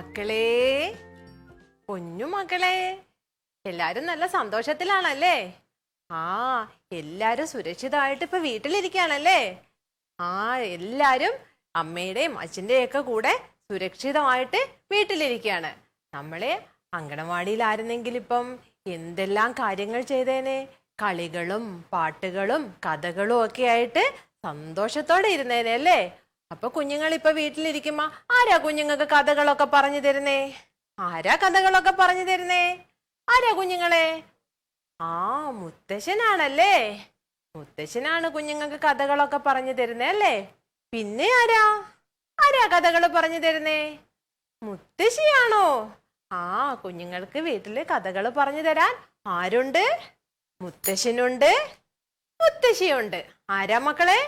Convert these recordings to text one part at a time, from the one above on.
മക്കളെ, കുഞ്ഞു മക്കളെ, എല്ലാരും നല്ല സന്തോഷത്തിലാണല്ലേ? ആ, എല്ലാരും സുരക്ഷിതമായിട്ട് ഇപ്പൊ വീട്ടിലിരിക്കുകയാണല്ലേ? ആ, എല്ലാരും അമ്മയുടെയും അച്ഛൻ്റെയും ഒക്കെ കൂടെ സുരക്ഷിതമായിട്ട് വീട്ടിലിരിക്കുകയാണ്. നമ്മളെ അങ്കണവാടിയിലായിരുന്നെങ്കിൽ ഇപ്പം എന്തെല്ലാം കാര്യങ്ങൾ ചെയ്തേനെ. കളികളും പാട്ടുകളും കഥകളും ഒക്കെ ആയിട്ട് സന്തോഷത്തോടെ ഇരുന്നേനെ അല്ലേ? അപ്പൊ കുഞ്ഞുങ്ങൾ ഇപ്പൊ വീട്ടിലിരിക്കുമ്പോ ആരാ കുഞ്ഞുങ്ങൾക്ക് കഥകളൊക്കെ പറഞ്ഞു തരുന്നേ? ആരാ കഥകളൊക്കെ പറഞ്ഞു തരുന്നേ? ആരാ കുഞ്ഞുങ്ങളെ? ആ, മുത്തശ്ശനാണല്ലേ. മുത്തശ്ശനാണ് കുഞ്ഞുങ്ങൾക്ക് കഥകളൊക്കെ പറഞ്ഞു തരുന്നേ അല്ലേ? പിന്നെ ആരാ ആരാ കഥകൾ പറഞ്ഞു തരുന്നേ? മുത്തശ്ശിയാണോ? ആ, കുഞ്ഞുങ്ങൾക്ക് വീട്ടില് കഥകൾ പറഞ്ഞു തരാൻ ആരുണ്ട്? മുത്തശ്ശനുണ്ട്, മുത്തശ്ശിയുണ്ട്. ആരാ മക്കളെ?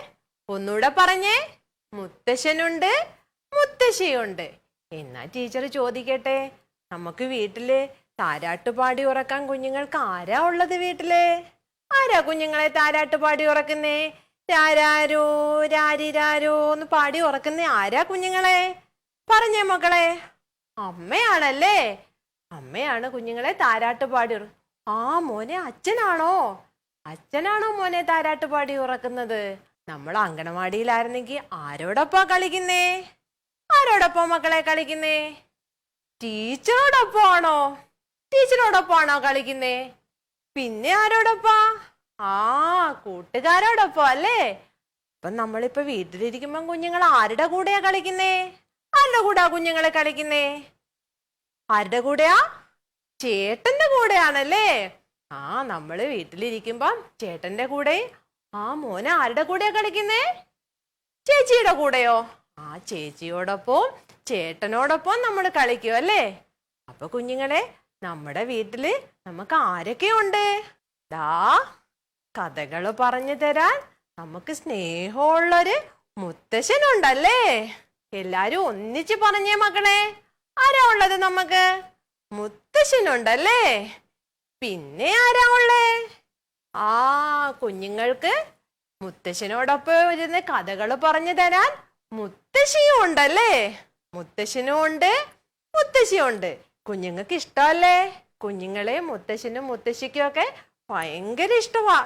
ഒന്നുകൂടെ പറഞ്ഞേ. മുത്തശ്ശനുണ്ട്, മുത്തശ്ശിയുണ്ട്. എന്നാ ടീച്ചർ ചോദിക്കട്ടെ, നമുക്ക് വീട്ടില് താരാട്ട് പാടി ഉറക്കാൻ കുഞ്ഞുങ്ങൾക്ക് ആരാ ഉള്ളത് വീട്ടില്? ആരാ കുഞ്ഞുങ്ങളെ താരാട്ട് പാടി ഉറക്കുന്നേ? രാരാരോ രാരിരാരോ എന്ന് പാടി ഉറക്കുന്നേ ആരാ കുഞ്ഞുങ്ങളെ? പറഞ്ഞേ മക്കളെ. അമ്മയാണല്ലേ. അമ്മയാണ് കുഞ്ഞുങ്ങളെ താരാട്ട് പാടി ആ, മോനെ അച്ഛനാണോ? അച്ഛനാണോ മോനെ താരാട്ട് പാടി ഉറക്കുന്നത്? നമ്മൾ അങ്കണവാടിയിലായിരുന്നെങ്കിൽ ആരോടൊപ്പാ കളിക്കുന്നേ? ആരോടൊപ്പം മക്കളെ കളിക്കുന്നേ? ടീച്ചറോടൊപ്പമാണോ? ടീച്ചറോടൊപ്പമാണോ കളിക്കുന്നേ? പിന്നെ ആരോടൊപ്പാ? ആ, കൂട്ടുകാരോടൊപ്പം അല്ലേ? അപ്പൊ നമ്മളിപ്പോ വീട്ടിലിരിക്കുമ്പോ കുഞ്ഞുങ്ങൾ ആരുടെ കൂടെയാ കളിക്കുന്നേ? ആരുടെ കൂടെയാ കുഞ്ഞുങ്ങളെ കളിക്കുന്നേ? ആരുടെ കൂടെയാ? ചേട്ടന്റെ കൂടെയാണല്ലേ. ആ, നമ്മള് വീട്ടിലിരിക്കുമ്പോ ചേട്ടന്റെ കൂടെ. ആ, മോനെ ആരുടെ കൂടെയാ കളിക്കുന്നേ? ചേച്ചിയുടെ കൂടെയോ? ആ, ചേച്ചിയോടൊപ്പം ചേട്ടനോടൊപ്പം നമ്മൾ കളിക്കും അല്ലേ? അപ്പൊ കുഞ്ഞുങ്ങളെ, നമ്മുടെ വീട്ടില് നമുക്ക് ആരൊക്കെയുണ്ട്? ദാ, കഥകള് പറഞ്ഞു തരാൻ നമുക്ക് സ്നേഹമുള്ളൊരു മുത്തശ്ശനുണ്ടല്ലേ. എല്ലാരും ഒന്നിച്ച് പറഞ്ഞേ മക്കളെ. ആരാ ഉള്ളത് നമുക്ക്? മുത്തശ്ശനുണ്ടല്ലേ. പിന്നെ ആരാ ഉള്ളേ? ആ, കുഞ്ഞുങ്ങൾക്ക് മുത്തശ്ശനോടൊപ്പം ഇരുന്ന് കഥകള് പറഞ്ഞു തരാൻ മുത്തശ്ശിയും ഉണ്ടല്ലേ. മുത്തശ്ശനും ഉണ്ട്, മുത്തശ്ശിയും ഉണ്ട്. കുഞ്ഞുങ്ങൾക്ക് ഇഷ്ടമല്ലേ? കുഞ്ഞുങ്ങളെ മുത്തശ്ശനും മുത്തശ്ശിക്കും ഒക്കെ ഭയങ്കര ഇഷ്ടമാ.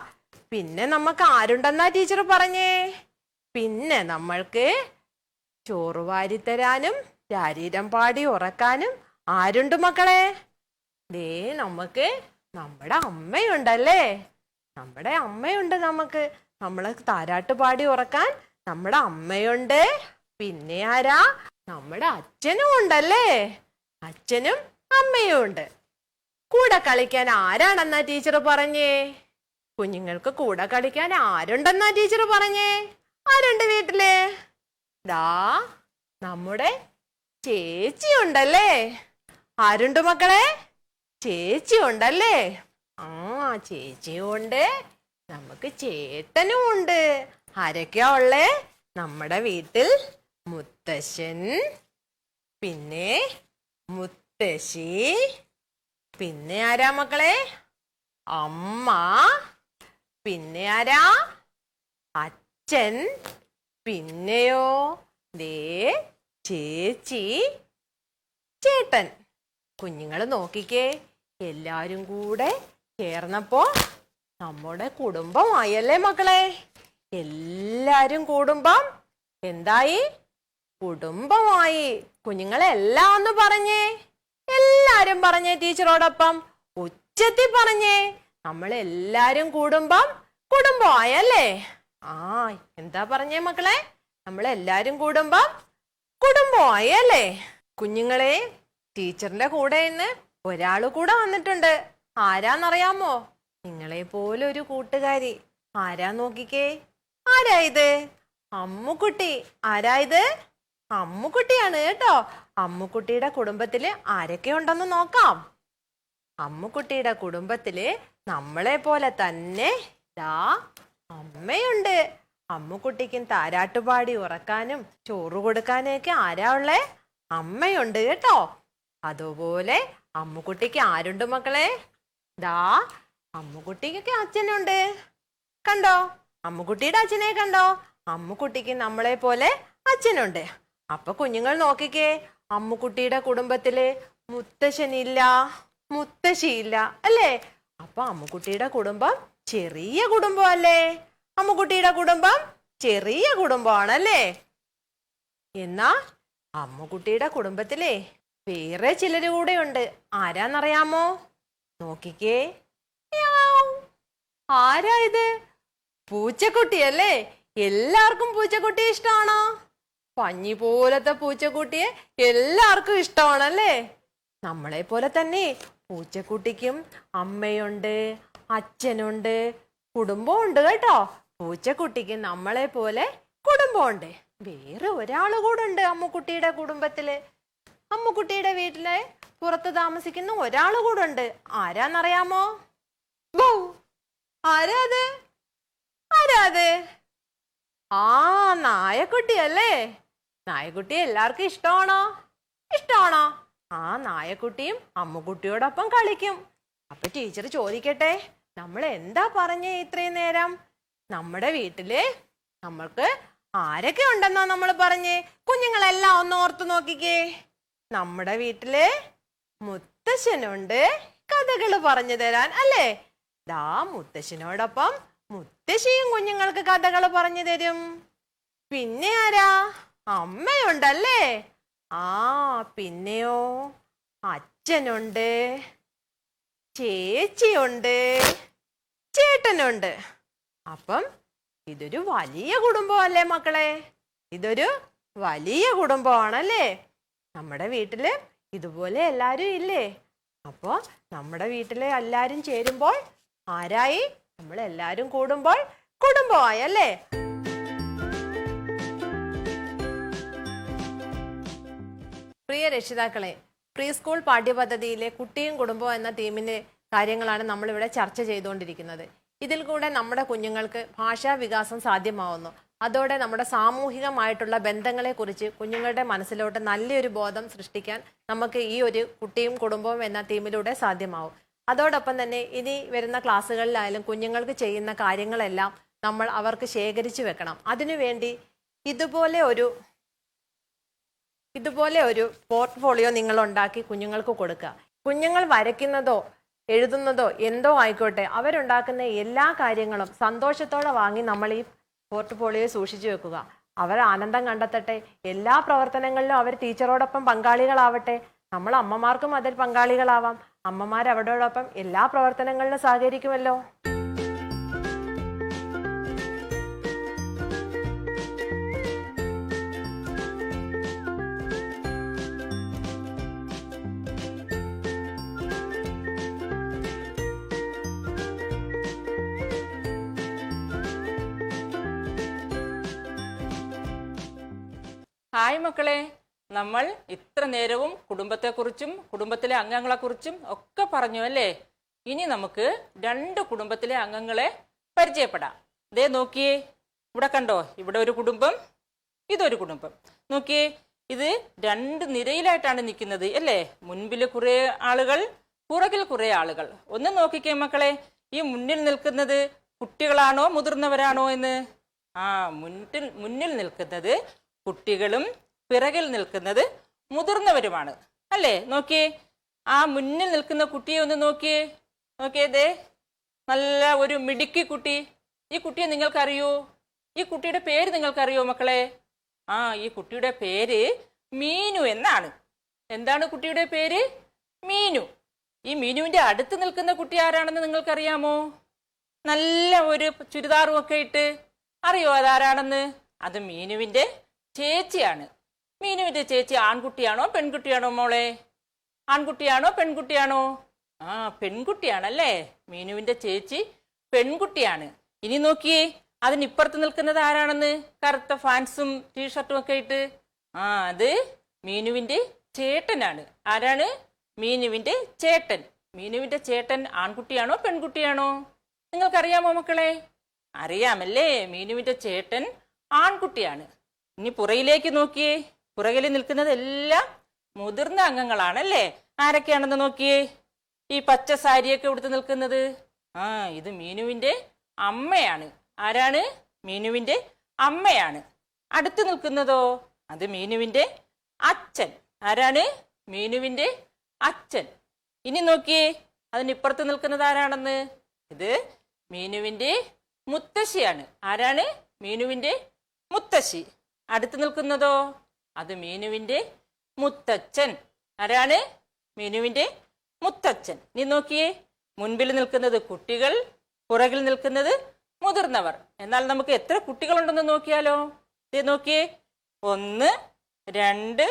പിന്നെ നമുക്ക് ആരുണ്ടെന്നാ ടീച്ചർ പറഞ്ഞേ? പിന്നെ നമ്മൾക്ക് ചോറ് വാരിത്തരാനും ശരീരം പാടി ഉറക്കാനും ആരുണ്ട് മക്കളെ? ദേ, നമുക്ക് നമ്മുടെ അമ്മയുണ്ടല്ലേ. നമ്മുടെ അമ്മയുണ്ട്. നമുക്ക് നമ്മളെ താരാട്ട് പാടി ഉറക്കാൻ നമ്മുടെ അമ്മയുണ്ട്. പിന്നെ ആരാ? നമ്മുടെ അച്ഛനും ഉണ്ടല്ലേ. അച്ഛനും അമ്മയും ഉണ്ട്. കൂടെ കളിക്കാൻ ആരാണെന്നാ ടീച്ചർ പറഞ്ഞേ? കുഞ്ഞുങ്ങൾക്ക് കൂടെ കളിക്കാൻ ആരുണ്ടെന്നാ ടീച്ചർ പറഞ്ഞേ? ആരുണ്ട് വീട്ടില്? ദാ, നമ്മുടെ ചേച്ചി ഉണ്ടല്ലേ. ആരുണ്ട് മക്കളെ? ചേച്ചി ഉണ്ടല്ലേ. ആ, ചേച്ചിയും ഉണ്ട്, നമുക്ക് ചേട്ടനും ഉണ്ട്. ആരൊക്കെയാ ഉള്ളേ നമ്മുടെ വീട്ടിൽ? മുത്തശ്ശൻ, പിന്നെ മുത്തശ്ശി, പിന്നെ ആരാ മക്കളെ? അമ്മ, പിന്നെ ആരാ? അച്ഛൻ, പിന്നെയോ ദേ ചേച്ചി, ചേട്ടൻ. കുഞ്ഞുങ്ങൾ നോക്കിക്കേ, എല്ലാരും കൂടെ ചേർന്നപ്പോ നമ്മുടെ കുടുംബമായല്ലേ മക്കളെ. എല്ലാരും കൂടുമ്പം എന്തായി? കുടുംബമായി. കുഞ്ഞുങ്ങളെ എല്ലാം ഒന്ന് പറഞ്ഞേ. എല്ലാരും പറഞ്ഞേ ടീച്ചറോടൊപ്പം ഉച്ചത്തിൽ പറഞ്ഞേ. നമ്മളെല്ലാരും കൂടുമ്പം കുടുംബമായല്ലേ. ആ, എന്താ പറഞ്ഞേ മക്കളെ? നമ്മളെല്ലാരും കൂടുമ്പം കുടുംബമായി അല്ലേ? കുഞ്ഞുങ്ങളെ, ടീച്ചറിന്റെ കൂടെ ഇന്ന് ഒരാള് കൂടെ വന്നിട്ടുണ്ട്. ആരാന്നറിയാമോ? നിങ്ങളെ പോലെ ഒരു കൂട്ടുകാരി. ആരാ നോക്കിക്കേ. ആരാ ഇത്? അമ്മുക്കുട്ടി. ആരാ ഇത്? അമ്മുക്കുട്ടിയാണ് കേട്ടോ. അമ്മുക്കുട്ടിയുടെ കുടുംബത്തില് ആരൊക്കെ ഉണ്ടെന്ന് നോക്കാം. അമ്മുക്കുട്ടിയുടെ കുടുംബത്തില് നമ്മളെ പോലെ തന്നെ ദാ അമ്മയുണ്ട്. അമ്മുക്കുട്ടിക്കും താരാട്ടുപാടി ഉറക്കാനും ചോറ് കൊടുക്കാനും ഒക്കെ ആരാ ഉള്ളേ? അമ്മയുണ്ട് കേട്ടോ. അതുപോലെ അമ്മുക്കുട്ടിക്ക് ആരുണ്ട് മക്കളെ? ദാ, അമ്മുക്കുട്ടിക്കൊക്കെ അച്ഛനുണ്ട്. കണ്ടോ? അമ്മുക്കുട്ടിയുടെ അച്ഛനെ കണ്ടോ? അമ്മുക്കുട്ടിക്ക് നമ്മളെ പോലെ അച്ഛനുണ്ട്. അപ്പൊ കുഞ്ഞുങ്ങൾ നോക്കിക്കേ, അമ്മുക്കുട്ടിയുടെ കുടുംബത്തില് മുത്തശ്ശനില്ല, മുത്തശ്ശിയില്ല അല്ലേ? അപ്പൊ അമ്മുക്കുട്ടിയുടെ കുടുംബം ചെറിയ കുടുംബം അല്ലേ? അമ്മുക്കുട്ടിയുടെ കുടുംബം ചെറിയ കുടുംബമാണല്ലേ? എന്നാ അമ്മുക്കുട്ടിയുടെ കുടുംബത്തിലെ വേറെ ചിലര് കൂടെ ഉണ്ട്. ആരാന്നറിയാമോ? നോക്കിക്കേ. ആരാ ഇത്? പൂച്ചക്കുട്ടി അല്ലേ? എല്ലാവർക്കും പൂച്ചക്കുട്ടിയെ ഇഷ്ടമാണോ? പഞ്ഞി പോലത്തെ പൂച്ചക്കുട്ടിയെ എല്ലാവർക്കും ഇഷ്ടമാണല്ലേ? നമ്മളെ പോലെ തന്നെ പൂച്ചക്കുട്ടിക്കും അമ്മയുണ്ട്, അച്ഛനുണ്ട്, കുടുംബമുണ്ട് കേട്ടോ. പൂച്ചക്കുട്ടിക്ക് നമ്മളെ പോലെ കുടുംബമുണ്ട്. വേറെ ഒരാള് കൂടെ ഉണ്ട് അമ്മുക്കുട്ടിയുടെ കുടുംബത്തില്. അമ്മുക്കുട്ടിയുടെ വീട്ടിലെ പുറത്ത് താമസിക്കുന്ന ഒരാള് കൂടെ ഉണ്ട്. ആരാന്നറിയാമോ? ആരാത്? ആരാത്? ആ, നായക്കുട്ടി അല്ലേ? നായക്കുട്ടിയെ എല്ലാവർക്കും ഇഷ്ടമാണോ? ഇഷ്ടമാണോ? ആ നായക്കുട്ടിയും അമ്മുക്കുട്ടിയോടൊപ്പം കളിക്കും. അപ്പൊ ടീച്ചർ ചോദിക്കട്ടെ, നമ്മൾ എന്താ പറഞ്ഞേ ഇത്രയും നേരം? നമ്മുടെ വീട്ടില് നമ്മൾക്ക് ആരൊക്കെ ഉണ്ടെന്നാ നമ്മൾ പറഞ്ഞേ? കുഞ്ഞുങ്ങളെല്ലാം ഒന്ന് ഓർത്തു നോക്കിക്കേ. നമ്മുടെ വീട്ടില് മുത്തശ്ശനുണ്ട് കഥകള് പറഞ്ഞു തരാൻ അല്ലേ? ദാ മുത്തശ്ശനോടൊപ്പം മുത്തശ്ശിയും കുഞ്ഞുങ്ങൾക്ക് കഥകള് പറഞ്ഞു തരും. പിന്നെ ആരാ? അമ്മയുണ്ടല്ലേ? ആ, പിന്നെയോ അച്ഛനുണ്ട്, ചേച്ചിയുണ്ട്, ചേട്ടനുണ്ട്. അപ്പം ഇതൊരു വലിയ കുടുംബമല്ലേ മക്കളെ? ഇതൊരു വലിയ കുടുംബമാണല്ലേ? നമ്മുടെ വീട്ടില് ഇതുപോലെ എല്ലാരും ഇല്ലേ? അപ്പോ നമ്മുടെ വീട്ടിലെ എല്ലാരും ചേരുമ്പോൾ ആരായി? നമ്മൾ എല്ലാരും കൂടുമ്പോൾ കുടുംബമായി അല്ലേ? പ്രിയ രക്ഷിതാക്കളെ, പ്രീ സ്കൂൾ പാഠ്യപദ്ധതിയിലെ കുട്ടിയും കുടുംബവും എന്ന തീമിന്റെ കാര്യങ്ങളാണ് നമ്മൾ ഇവിടെ ചർച്ച ചെയ്തുകൊണ്ടിരിക്കുന്നത്. ഇതിൽ കൂടെ നമ്മുടെ കുഞ്ഞുങ്ങൾക്ക് ഭാഷാ വികാസം സാധ്യമാവുന്നു. അതോടെ നമ്മുടെ സാമൂഹികമായിട്ടുള്ള ബന്ധങ്ങളെക്കുറിച്ച് കുഞ്ഞുങ്ങളുടെ മനസ്സിലോട്ട് നല്ലൊരു ബോധം സൃഷ്ടിക്കാൻ നമുക്ക് ഈ ഒരു കുട്ടിയും കുടുംബവും എന്ന തീമിലൂടെ സാധ്യമാവും. അതോടൊപ്പം തന്നെ ഇനി വരുന്ന ക്ലാസ്സുകളിലായാലും കുഞ്ഞുങ്ങൾക്ക് ചെയ്യുന്ന കാര്യങ്ങളെല്ലാം നമ്മൾ അവർക്ക് ശേഖരിച്ചു വെക്കണം. അതിനുവേണ്ടി ഇതുപോലെ ഒരു പോർട്ട്ഫോളിയോ നിങ്ങൾ ഉണ്ടാക്കി കുഞ്ഞുങ്ങൾക്ക് കൊടുക്കുക. കുഞ്ഞുങ്ങൾ വരയ്ക്കുന്നതോ എഴുതുന്നതോ എന്തോ ആയിക്കോട്ടെ, അവരുണ്ടാക്കുന്ന എല്ലാ കാര്യങ്ങളും സന്തോഷത്തോടെ വാങ്ങി നമ്മൾ ഈ പോർട്ട്ഫോളിയോ സൂക്ഷിച്ചു വെക്കുക. അവർ ആനന്ദം കണ്ടെത്തട്ടെ. എല്ലാ പ്രവർത്തനങ്ങളിലും അവർ ടീച്ചറോടൊപ്പം പങ്കാളികളാവട്ടെ. നമ്മൾ അമ്മമാർക്കും അതിൽ പങ്കാളികളാവാം. അമ്മമാർ അവരോടൊപ്പം എല്ലാ പ്രവർത്തനങ്ങളിലും സഹകരിക്കുമല്ലോ. ഹായ് മക്കളെ, നമ്മൾ ഇത്ര നേരവും കുടുംബത്തെക്കുറിച്ചും കുടുംബത്തിലെ അംഗങ്ങളെക്കുറിച്ചും ഒക്കെ പറഞ്ഞു അല്ലേ? ഇനി നമുക്ക് 2 കുടുംബത്തിലെ അംഗങ്ങളെ പരിചയപ്പെടാം. ദേ നോക്കിയേ, ഇവിടെ കണ്ടോ? ഇവിടെ ഒരു കുടുംബം, ഇതൊരു കുടുംബം. നോക്കിയേ, ഇത് 2 നിരയിലായിട്ടാണ് നിൽക്കുന്നത് അല്ലേ? മുൻപിൽ കുറെ ആളുകൾ, പുറകിൽ കുറെ ആളുകൾ. ഒന്ന് നോക്കിക്കേ മക്കളെ, ഈ മുന്നിൽ നിൽക്കുന്നത് കുട്ടികളാണോ മുതിർന്നവരാണോ എന്ന്? മുന്നിൽ നിൽക്കുന്നത് കുട്ടികളും പിറകിൽ നിൽക്കുന്നത് മുതിർന്നവരുമാണ് അല്ലേ? നോക്കിയേ, ആ മുന്നിൽ നിൽക്കുന്ന കുട്ടിയെ ഒന്ന് നോക്കിയേ. ദേ നല്ല ഒരു മിടുക്കി കുട്ടി. ഈ കുട്ടിയെ നിങ്ങൾക്കറിയോ? ഈ കുട്ടിയുടെ പേര് നിങ്ങൾക്കറിയോ മക്കളെ? ഈ കുട്ടിയുടെ പേര് മീനു എന്നാണ്. എന്താണ് കുട്ടിയുടെ പേര്? മീനു. ഈ മീനുവിന്റെ അടുത്ത് നിൽക്കുന്ന കുട്ടി ആരാണെന്ന് നിങ്ങൾക്കറിയാമോ? നല്ല ഒരു ചുരിദാറും ഒക്കെ ഇട്ട്. അറിയോ അതാരാണെന്ന്? അത് മീനുവിന്റെ ചേച്ചിയാണ്. മീനുവിന്റെ ചേച്ചി ആൺകുട്ടിയാണോ പെൺകുട്ടിയാണോ മോളെ? ആൺകുട്ടിയാണോ പെൺകുട്ടിയാണോ? പെൺകുട്ടിയാണല്ലേ. മീനുവിന്റെ ചേച്ചി പെൺകുട്ടിയാണ്. ഇനി നോക്കിയേ, അതിനിപ്പുറത്ത് നിൽക്കുന്നത് ആരാണെന്ന്? കറുത്ത ഫാൻസും ടീഷർട്ടും ഒക്കെ ഇട്ട്. അത് മീനുവിന്റെ ചേട്ടനാണ്. ആരാണ്? മീനുവിന്റെ ചേട്ടൻ. മീനുവിന്റെ ചേട്ടൻ ആൺകുട്ടിയാണോ പെൺകുട്ടിയാണോ? നിങ്ങൾക്കറിയാമോ മക്കളെ? അറിയാമല്ലേ, മീനുവിന്റെ ചേട്ടൻ ആൺകുട്ടിയാണ്. ഇനി പുറകിലേക്ക് നോക്കിയേ, പുറകിൽ നിൽക്കുന്നത് എല്ലാം മുതിർന്ന അംഗങ്ങളാണല്ലേ? ആരൊക്കെയാണെന്ന് നോക്കിയേ. ഈ പച്ച സാരിയൊക്കെ ഉടുത്ത് നിൽക്കുന്നത് ഇത് മീനുവിന്റെ അമ്മയാണ്. ആരാണ്? മീനുവിന്റെ അമ്മയാണ്. അടുത്ത് നിൽക്കുന്നതോ അത് മീനുവിന്റെ അച്ഛൻ. ആരാണ്? മീനുവിന്റെ അച്ഛൻ. ഇനി നോക്കിയേ, അതിനിപ്പുറത്ത് നിൽക്കുന്നത് ആരാണെന്ന്. ഇത് മീനുവിന്റെ മുത്തശ്ശിയാണ്. ആരാണ്? മീനുവിന്റെ മുത്തശ്ശി. അടുത്ത് നിൽക്കുന്നതോ, അത് മീനുവിന്റെ മുത്തച്ഛൻ. ആരാണ്? മീനുവിന്റെ മുത്തച്ഛൻ. നീ നോക്കിയേ, മുൻപിൽ നിൽക്കുന്നത് കുട്ടികൾ, പുറകിൽ നിൽക്കുന്നത് മുതിർന്നവർ. എന്നാൽ നമുക്ക് എത്ര കുട്ടികളുണ്ടെന്ന് നോക്കിയാലോ. ഇത് നോക്കിയേ, 1 2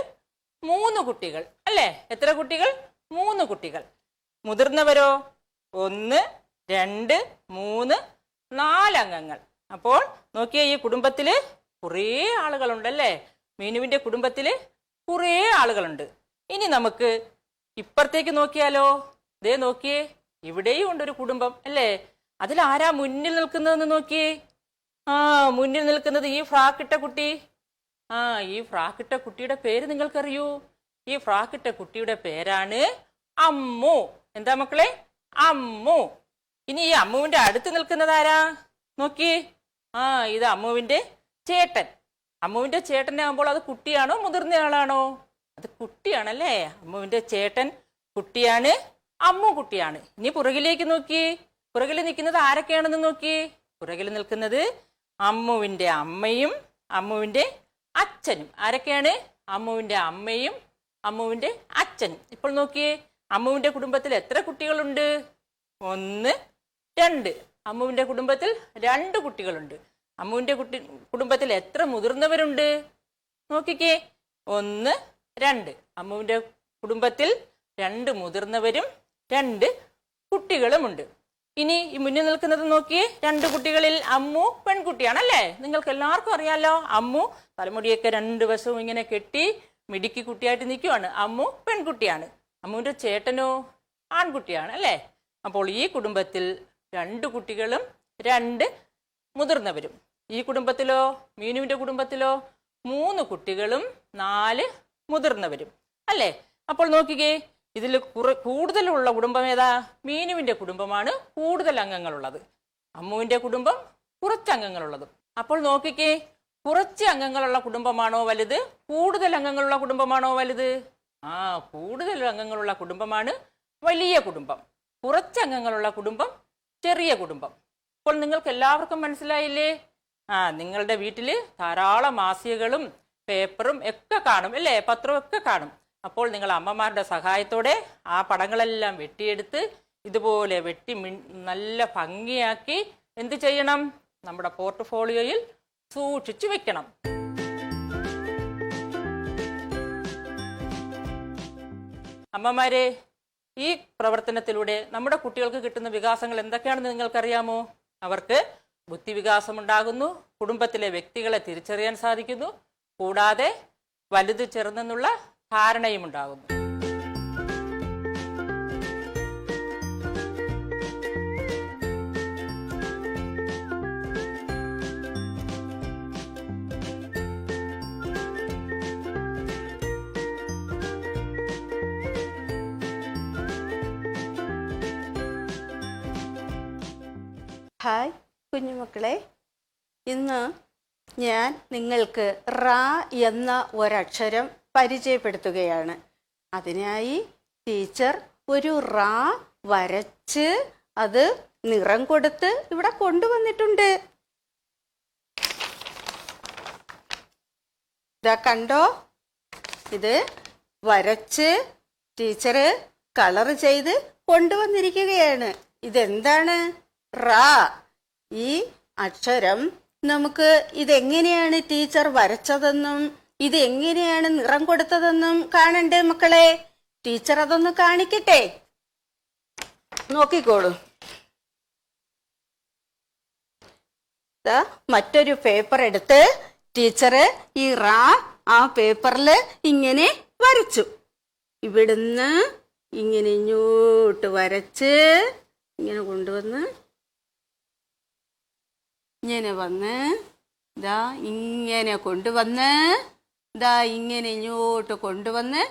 3 കുട്ടികൾ അല്ലേ? എത്ര കുട്ടികൾ? 3 കുട്ടികൾ. മുതിർന്നവരോ 1 2 3 4 അംഗങ്ങൾ. അപ്പോൾ നോക്കിയേ, ഈ കുടുംബത്തില് കുറേ ആളുകളുണ്ടല്ലേ? മീനുവിന്റെ കുടുംബത്തില് കുറേ ആളുകളുണ്ട്. ഇനി നമുക്ക് ഇപ്പുറത്തേക്ക് നോക്കിയാലോ. ദേ നോക്കിയേ, ഇവിടെയും ഉണ്ടൊരു കുടുംബം അല്ലേ? അതിൽ ആരാ മുന്നിൽ നിൽക്കുന്നതെന്ന് നോക്കിയേ. മുന്നിൽ നിൽക്കുന്നത് ഈ ഫ്രാക്കിട്ട കുട്ടി. ഈ ഫ്രാക്കിട്ട കുട്ടിയുടെ പേര് നിങ്ങൾക്കറിയൂ? ഈ ഫ്രാക്കിട്ട കുട്ടിയുടെ പേരാണ് അമ്മു. എന്താ മക്കളെ? അമ്മു. ഇനി ഈ അമ്മുവിന്റെ അടുത്ത് നിൽക്കുന്നത് ആരാ? നോക്കിയേ, ഇത് അമ്മുവിന്റെ ചേട്ടൻ. അമ്മുവിന്റെ ചേട്ടനാകുമ്പോൾ അത് കുട്ടിയാണോ മുതിർന്നയാളാണോ? അത് കുട്ടിയാണല്ലേ? അമ്മുവിന്റെ ചേട്ടൻ കുട്ടിയാണ്, അമ്മു കുട്ടിയാണ്. ഇനി പുറകിലേക്ക് നോക്കിയേ, പുറകിൽ നിൽക്കുന്നത് ആരൊക്കെയാണെന്ന് നോക്കിയേ. പുറകിൽ നിൽക്കുന്നത് അമ്മുവിന്റെ അമ്മയും അമ്മുവിന്റെ അച്ഛനും. ആരൊക്കെയാണ്? അമ്മുവിന്റെ അമ്മയും അമ്മുവിന്റെ അച്ഛനും. ഇപ്പോൾ നോക്കിയേ, അമ്മുവിന്റെ കുടുംബത്തിൽ എത്ര കുട്ടികളുണ്ട്? 1 2. അമ്മുവിന്റെ കുടുംബത്തിൽ 2 കുട്ടികളുണ്ട്. അമ്മുവിന്റെ കുടുംബത്തിൽ എത്ര മുതിർന്നവരുണ്ട്? നോക്കിക്കേ, 1 2. അമ്മുവിന്റെ കുടുംബത്തിൽ 2 മുതിർന്നവരും 2 കുട്ടികളുമുണ്ട്. ഇനി ഈ മുന്നിൽ നിൽക്കുന്നത് നോക്കിയേ, 2 കുട്ടികളിൽ അമ്മു പെൺകുട്ടിയാണല്ലേ? നിങ്ങൾക്ക് എല്ലാവർക്കും അറിയാലോ, അമ്മു തലമുടിയൊക്കെ 2 വശവും ഇങ്ങനെ കെട്ടി മിടുക്കി കുട്ടിയായിട്ട് നിൽക്കുവാണ്. അമ്മു പെൺകുട്ടിയാണ്. അമ്മുവിന്റെ ചേട്ടനോ ആൺകുട്ടിയാണ് അല്ലേ? അപ്പോൾ ഈ കുടുംബത്തിൽ 2 കുട്ടികളും 2 മുതിർന്നവരും. ഈ കുടുംബത്തിലോ, മീനുവിന്റെ കുടുംബത്തിലോ 3 കുട്ടികളും 4 മുതിർന്നവരും അല്ലേ? അപ്പോൾ നോക്കിക്കേ, ഇതിൽ കൂടുതലുള്ള കുടുംബം ഏതാ? മീനുവിന്റെ കുടുംബമാണ് കൂടുതൽ അംഗങ്ങളുള്ളത്. അമ്മുവിന്റെ കുടുംബം കുറച്ച് അംഗങ്ങളുള്ളതും. അപ്പോൾ നോക്കിക്കേ, കുറച്ച് അംഗങ്ങളുള്ള കുടുംബമാണോ വലുത്, കൂടുതൽ അംഗങ്ങളുള്ള കുടുംബമാണോ വലുത്? കൂടുതൽ അംഗങ്ങളുള്ള കുടുംബമാണ് വലിയ കുടുംബം. കുറച്ച് അംഗങ്ങളുള്ള കുടുംബം ചെറിയ കുടുംബം. അപ്പോൾ നിങ്ങൾക്ക് എല്ലാവർക്കും മനസ്സിലായില്ലേ? നിങ്ങളുടെ വീട്ടിൽ ധാരാളം മാസികകളും പേപ്പറും ഒക്കെ കാണും അല്ലേ? പത്രവും ഒക്കെ കാണും. അപ്പോൾ നിങ്ങൾ അമ്മമാരുടെ സഹായത്തോടെ ആ പടങ്ങളെല്ലാം വെട്ടിയെടുത്ത് ഇതുപോലെ വെട്ടി നല്ല ഭംഗിയാക്കി എന്ത് ചെയ്യണം? നമ്മുടെ പോർട്ട്ഫോളിയോയിൽ സൂക്ഷിച്ചു വെക്കണം. അമ്മമാരെ, ഈ പ്രവർത്തനത്തിലൂടെ നമ്മുടെ കുട്ടികൾക്ക് കിട്ടുന്ന വികാസങ്ങൾ എന്തൊക്കെയാണെന്ന് നിങ്ങൾക്കറിയാമോ? അവർക്ക് ബുദ്ധിവികാസം ഉണ്ടാകുന്നു, കുടുംബത്തിലെ വ്യക്തികളെ തിരിച്ചറിയാൻ സാധിക്കുന്നു, കൂടാതെ വലുത് ചെറുതെന്നുള്ള ധാരണയും ഉണ്ടാകുന്നു. ഹായ് കുഞ്ഞുമക്കളെ, ഇന്ന് ഞാൻ നിങ്ങൾക്ക് റാ എന്ന ഒരക്ഷരം പരിചയപ്പെടുത്തുകയാണ്. അതിനായി ടീച്ചർ ഒരു റാ വരച്ച് അത് നിറം കൊടുത്ത് ഇവിടെ കൊണ്ടുവന്നിട്ടുണ്ട്. ഇതാ കണ്ടോ, ഇത് വരച്ച് ടീച്ചർ കളർ ചെയ്ത് കൊണ്ടുവന്നിരിക്കുകയാണ്. ഇതെന്താണ്? റാ. ഈ അക്ഷരം നമുക്ക് ഇതെങ്ങനെയാണ് ടീച്ചർ വരച്ചതെന്നും ഇതെങ്ങനെയാണ് നിറം കൊടുത്തതെന്നും കാണണ്ടേ മക്കളെ? ടീച്ചർ അതൊന്ന് കാണിക്കട്ടെ, നോക്കിക്കോളൂ. മറ്റൊരു പേപ്പർ എടുത്ത് ടീച്ചർ ഈ റാ ആ പേപ്പറിൽ ഇങ്ങനെ വരച്ചു. ഇവിടുന്ന് ഇങ്ങനെ ഇങ്ങോട്ട് വരച്ച് ഇങ്ങനെ കൊണ്ടുവന്ന് ഇങ്ങനെ വന്ന് ഇതാ ഇങ്ങനെ കൊണ്ടുവന്ന് ഇതാ ഇങ്ങനെ ഇങ്ങോട്ട് കൊണ്ടുവന്ന്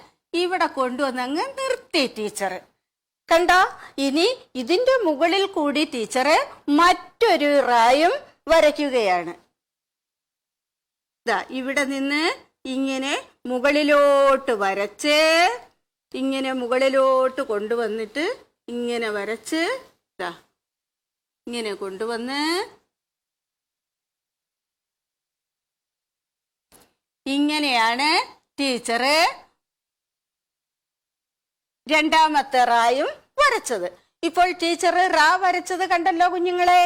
ഇവിടെ കൊണ്ടുവന്ന് അങ്ങ് നിർത്തി ടീച്ചർ. കണ്ടോ? ഇനി ഇതിന്റെ മുകളിൽ കൂടി ടീച്ചർ മറ്റൊരു റായും വരയ്ക്കുകയാണ്. ഇതാ ഇവിടെ നിന്ന് ഇങ്ങനെ മുകളിലോട്ട് വരച്ച് ഇങ്ങനെ മുകളിലോട്ട് കൊണ്ടുവന്നിട്ട് ഇങ്ങനെ വരച്ച് ദാ ഇങ്ങനെ കൊണ്ടുവന്ന് ഇങ്ങനെയാണ് ടീച്ചറ് രണ്ടാമത്തെ റായും വരച്ചത്. ഇപ്പോൾ ടീച്ചർ റാ വരച്ചത് കണ്ടല്ലോ കുഞ്ഞുങ്ങളെ.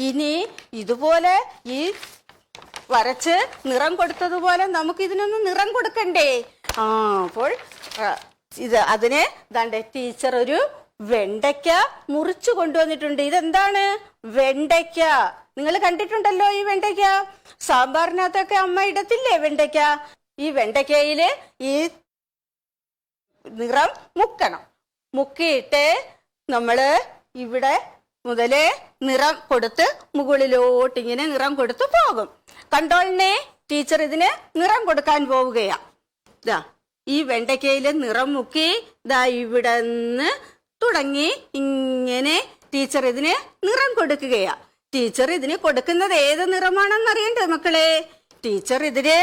ഇനി ഇതുപോലെ ഈ വരച്ച് നിറം കൊടുത്തതുപോലെ നമുക്ക് ഇതിനൊന്ന് നിറം കൊടുക്കണ്ടേ? അപ്പോൾ അതിന് ദാണ്ടെ ടീച്ചർ ഒരു വെണ്ടയ്ക്ക മുറിച്ചു കൊണ്ടുവന്നിട്ടുണ്ട്. ഇതെന്താണ്? വെണ്ടയ്ക്ക. നിങ്ങൾ കണ്ടിട്ടുണ്ടല്ലോ ഈ വെണ്ടയ്ക്ക. സാമ്പാറിനകത്തൊക്കെ അമ്മ ഇടത്തില്ലേ വെണ്ടയ്ക്ക? ഈ വെണ്ടയ്ക്കയില് ഈ നിറം മുക്കണം. മുക്കിയിട്ട് നമ്മള് ഇവിടെ മുതലേ നിറം കൊടുത്ത് മുകളിലോട്ട് ഇങ്ങനെ നിറം കൊടുത്ത് പോകും. കണ്ടോളിനെ, ടീച്ചർ ഇതിന് നിറം കൊടുക്കാൻ പോവുകയാ. ദാ ഈ വെണ്ടയ്ക്കയില് നിറം മുക്കി ദാ ഇവിടെ നിന്ന് തുടങ്ങി ഇങ്ങനെ ടീച്ചർ ഇതിന് നിറം കൊടുക്കുകയാ. ടീച്ചർ ഇതിന് കൊടുക്കുന്നത് ഏത് നിറമാണെന്ന് അറിയണ്ടേ മക്കളെ? ടീച്ചർ ഇതിന്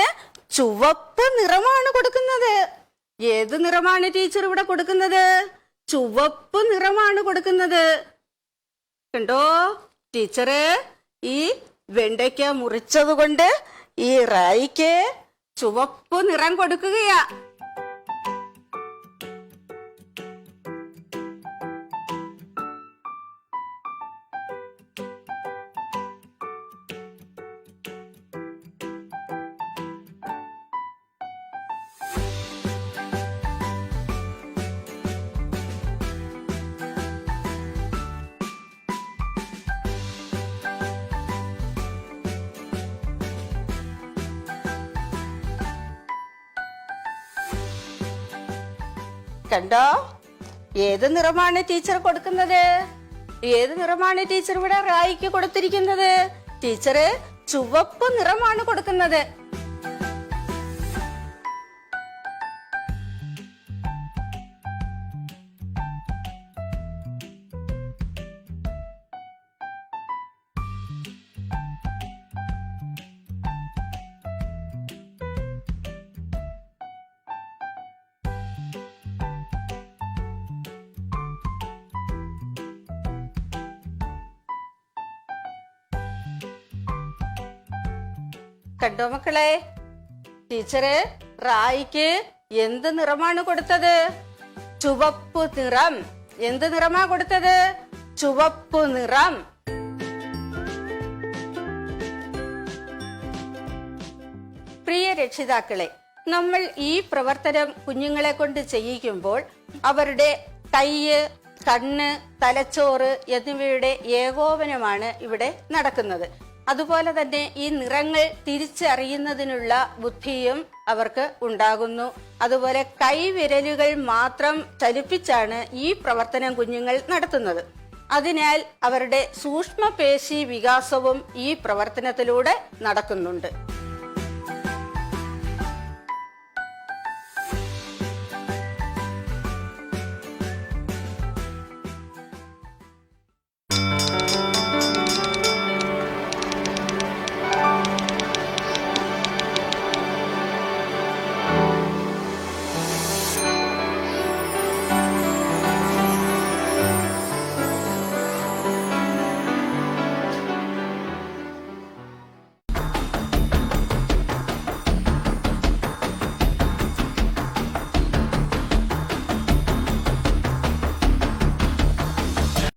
ചുവപ്പ് നിറമാണ് കൊടുക്കുന്നത്. ഏത് നിറമാണ് ടീച്ചർ ഇവിടെ കൊടുക്കുന്നത്? ചുവപ്പ് നിറമാണ് കൊടുക്കുന്നത്. കണ്ടോ, ടീച്ചറ് ഈ വെണ്ടയ്ക്ക മുറിച്ചത് കൊണ്ട് ഈ റായിക്ക് ചുവപ്പ് നിറം കൊടുക്കുകയാ. കണ്ടോ, ഏത് നിറമാണ് ടീച്ചർ കൊടുക്കുന്നത്? ഏത് നിറമാണ് ടീച്ചർ ഇവിടെ റായിക്ക് കൊടുത്തിരിക്കുന്നത്? ടീച്ചർ ചുവപ്പ് നിറമാണ് കൊടുക്കുന്നത്. കണ്ടോ മക്കളെ, ടീച്ചറ് റായിക്ക് എന്ത് നിറമാണ് കൊടുത്തത്? ചുവപ്പ് നിറം. എന്ത് നിറമാ കൊടുത്തത്? ചുവപ്പ് നിറം. പ്രിയ രക്ഷിതാക്കളെ, നമ്മൾ ഈ പ്രവർത്തനം കുഞ്ഞുങ്ങളെ കൊണ്ട് ചെയ്യിക്കുമ്പോൾ അവരുടെ കയ്യ്, കണ്ണ്, തലച്ചോറ് എന്നിവയുടെ ഏകോപനമാണ് ഇവിടെ നടക്കുന്നത്. അതുപോലെ തന്നെ ഈ നിറങ്ങൾ തിരിച്ചറിയുന്നതിനുള്ള ബുദ്ധിയും അവർക്ക് ഉണ്ടാകുന്നു. അതുപോലെ കൈവിരലുകൾ മാത്രം ചലിപ്പിച്ചാണ് ഈ പ്രവർത്തനം കുഞ്ഞുങ്ങൾ നടത്തുന്നത്. അതിനാൽ അവരുടെ സൂക്ഷ്മപേശി വികാസവും ഈ പ്രവർത്തനത്തിലൂടെ നടക്കുന്നുണ്ട്.